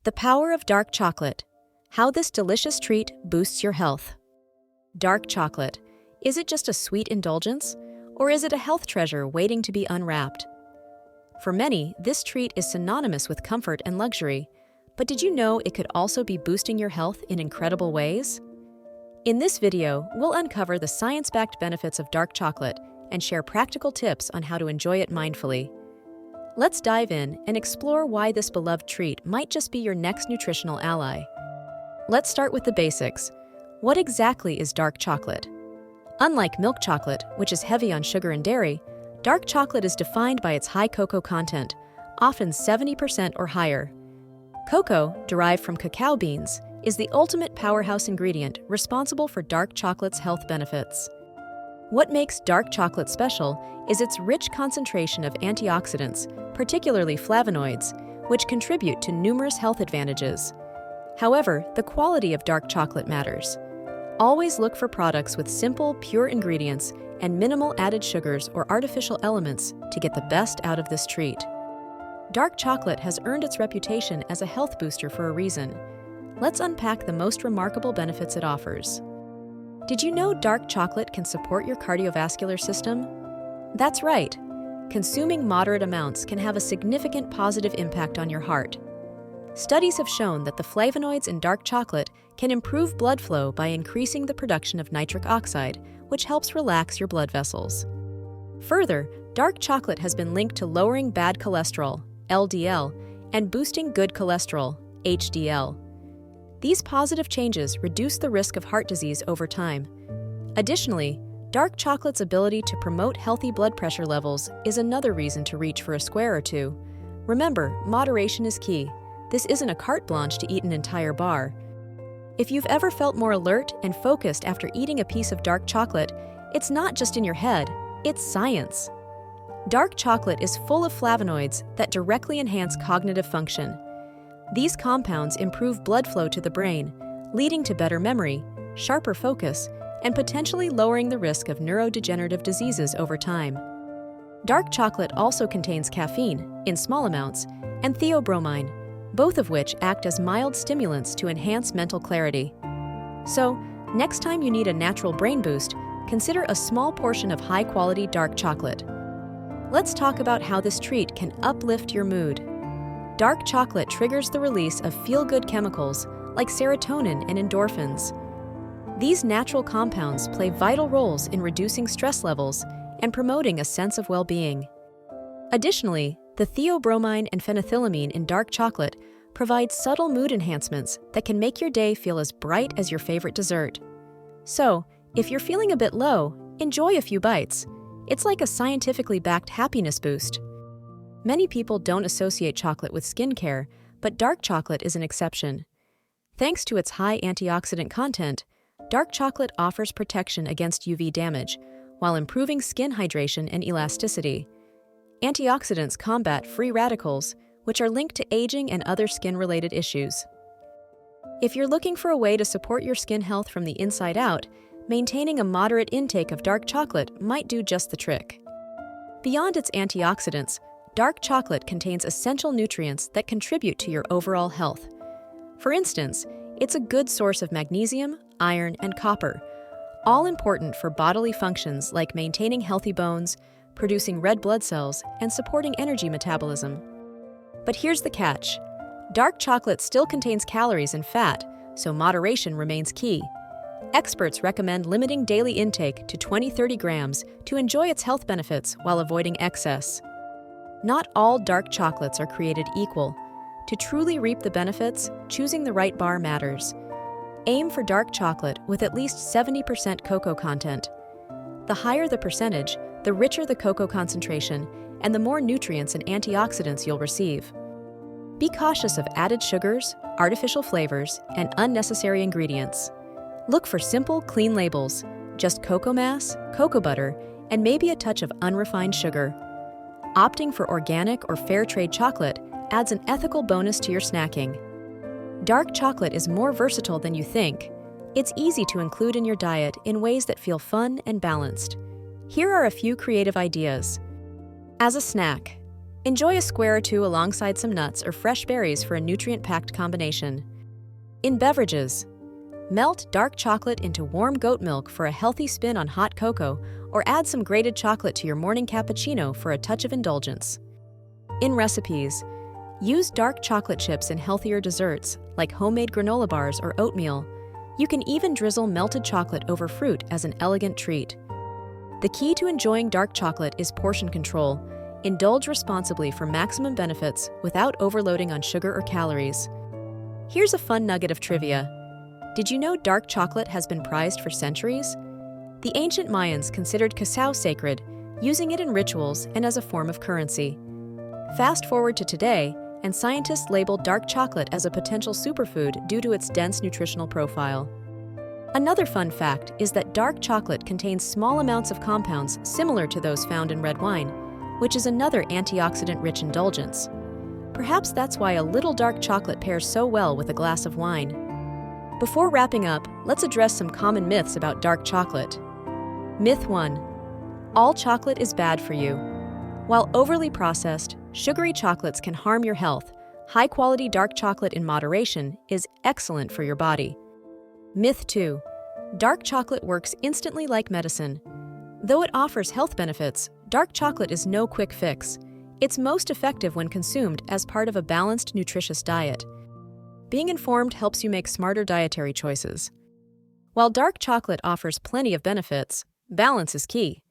The power of dark chocolate. How this delicious treat boosts your health. Dark chocolate. Is it just a sweet indulgence? Or is it a health treasure waiting to be unwrapped? For many, this treat is synonymous with comfort and luxury. But did you know it could also be boosting your health in incredible ways? In this video, we'll uncover the science-backed benefits of dark chocolate and share practical tips on how to enjoy it mindfully. Let's dive in and explore why this beloved treat might just be your next nutritional ally. Let's start with the basics. What exactly is dark chocolate? Unlike milk chocolate, which is heavy on sugar and dairy, dark chocolate is defined by its high cocoa content, often 70% or higher. Cocoa, derived from cacao beans, is the ultimate powerhouse ingredient responsible for dark chocolate's health benefits. What makes dark chocolate special is its rich concentration of antioxidants, particularly flavonoids, which contribute to numerous health advantages. However, the quality of dark chocolate matters. Always look for products with simple, pure ingredients and minimal added sugars or artificial elements to get the best out of this treat. Dark chocolate has earned its reputation as a health booster for a reason. Let's unpack the most remarkable benefits it offers. Did you know dark chocolate can support your cardiovascular system? That's right. Consuming moderate amounts can have a significant positive impact on your heart. Studies have shown that the flavonoids in dark chocolate can improve blood flow by increasing the production of nitric oxide, which helps relax your blood vessels. Further, dark chocolate has been linked to lowering bad cholesterol, LDL, and boosting good cholesterol, HDL. These positive changes reduce the risk of heart disease over time. Additionally, dark chocolate's ability to promote healthy blood pressure levels is another reason to reach for a square or two. Remember, moderation is key. This isn't a carte blanche to eat an entire bar. If you've ever felt more alert and focused after eating a piece of dark chocolate, it's not just in your head, it's science. Dark chocolate is full of flavonoids that directly enhance cognitive function. These compounds improve blood flow to the brain, leading to better memory, sharper focus, and potentially lowering the risk of neurodegenerative diseases over time. Dark chocolate also contains caffeine, in small amounts, and theobromine, both of which act as mild stimulants to enhance mental clarity. So, next time you need a natural brain boost, consider a small portion of high-quality dark chocolate. Let's talk about how this treat can uplift your mood. Dark chocolate triggers the release of feel-good chemicals like serotonin and endorphins. These natural compounds play vital roles in reducing stress levels and promoting a sense of well-being. Additionally, the theobromine and phenethylamine in dark chocolate provide subtle mood enhancements that can make your day feel as bright as your favorite dessert. So, if you're feeling a bit low, enjoy a few bites. It's like a scientifically backed happiness boost. Many people don't associate chocolate with skincare, but dark chocolate is an exception. Thanks to its high antioxidant content, dark chocolate offers protection against UV damage, while improving skin hydration and elasticity. Antioxidants combat free radicals, which are linked to aging and other skin-related issues. If you're looking for a way to support your skin health from the inside out, maintaining a moderate intake of dark chocolate might do just the trick. Beyond its antioxidants, dark chocolate contains essential nutrients that contribute to your overall health. For instance, it's a good source of magnesium, iron, and copper, all important for bodily functions like maintaining healthy bones, producing red blood cells, and supporting energy metabolism. But here's the catch. Dark chocolate still contains calories and fat, so moderation remains key. Experts recommend limiting daily intake to 20-30 grams to enjoy its health benefits while avoiding excess. Not all dark chocolates are created equal. To truly reap the benefits, choosing the right bar matters. Aim for dark chocolate with at least 70% cocoa content. The higher the percentage, the richer the cocoa concentration, and the more nutrients and antioxidants you'll receive. Be cautious of added sugars, artificial flavors, and unnecessary ingredients. Look for simple, clean labels, just cocoa mass, cocoa butter, and maybe a touch of unrefined sugar. Opting for organic or fair trade chocolate adds an ethical bonus to your snacking. Dark chocolate is more versatile than you think. It's easy to include in your diet in ways that feel fun and balanced. Here are a few creative ideas. As a snack, Enjoy a square or two alongside some nuts or fresh berries for a nutrient-packed combination. In beverages, melt dark chocolate into warm goat milk for a healthy spin on hot cocoa, or add some grated chocolate to your morning cappuccino for a touch of indulgence. In recipes, use dark chocolate chips in healthier desserts like homemade granola bars or oatmeal. You can even drizzle melted chocolate over fruit as an elegant treat. The key to enjoying dark chocolate is portion control. Indulge responsibly for maximum benefits without overloading on sugar or calories. Here's a fun nugget of trivia. Did you know dark chocolate has been prized for centuries? The ancient Mayans considered cacao sacred, using it in rituals and as a form of currency. Fast forward to today, and scientists labeled dark chocolate as a potential superfood due to its dense nutritional profile. Another fun fact is that dark chocolate contains small amounts of compounds similar to those found in red wine, which is another antioxidant-rich indulgence. Perhaps that's why a little dark chocolate pairs so well with a glass of wine. Before wrapping up, let's address some common myths about dark chocolate. Myth 1. All chocolate is bad for you. While overly processed, sugary chocolates can harm your health, high-quality dark chocolate in moderation is excellent for your body. Myth 2. Dark chocolate works instantly like medicine. Though it offers health benefits, dark chocolate is no quick fix. It's most effective when consumed as part of a balanced, nutritious diet. Being informed helps you make smarter dietary choices. While dark chocolate offers plenty of benefits, balance is key.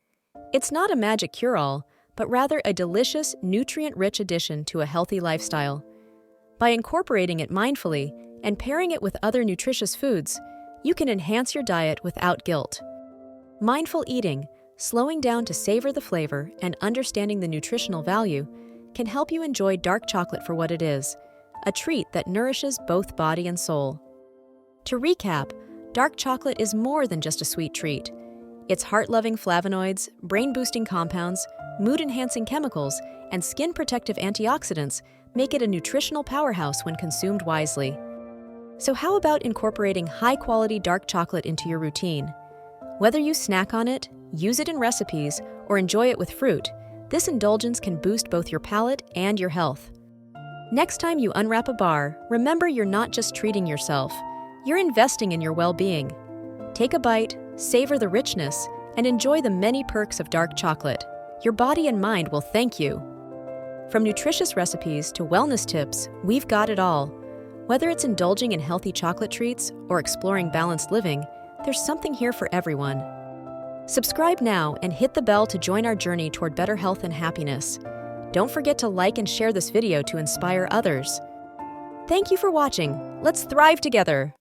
It's not a magic cure-all, but rather a delicious, nutrient-rich addition to a healthy lifestyle. By incorporating it mindfully and pairing it with other nutritious foods, you can enhance your diet without guilt. Mindful eating, slowing down to savor the flavor and understanding the nutritional value, can help you enjoy dark chocolate for what it is, a treat that nourishes both body and soul. To recap, dark chocolate is more than just a sweet treat. Its heart-loving flavonoids, brain-boosting compounds, mood-enhancing chemicals, and skin-protective antioxidants make it a nutritional powerhouse when consumed wisely. So how about incorporating high-quality dark chocolate into your routine? Whether you snack on it, use it in recipes, or enjoy it with fruit, this indulgence can boost both your palate and your health. Next time you unwrap a bar, remember you're not just treating yourself, you're investing in your well-being. Take a bite, savor the richness, and enjoy the many perks of dark chocolate. Your body and mind will thank you. From nutritious recipes to wellness tips, we've got it all. Whether it's indulging in healthy chocolate treats or exploring balanced living, there's something here for everyone. Subscribe now and hit the bell to join our journey toward better health and happiness. Don't forget to like and share this video to inspire others. Thank you for watching. Let's thrive together!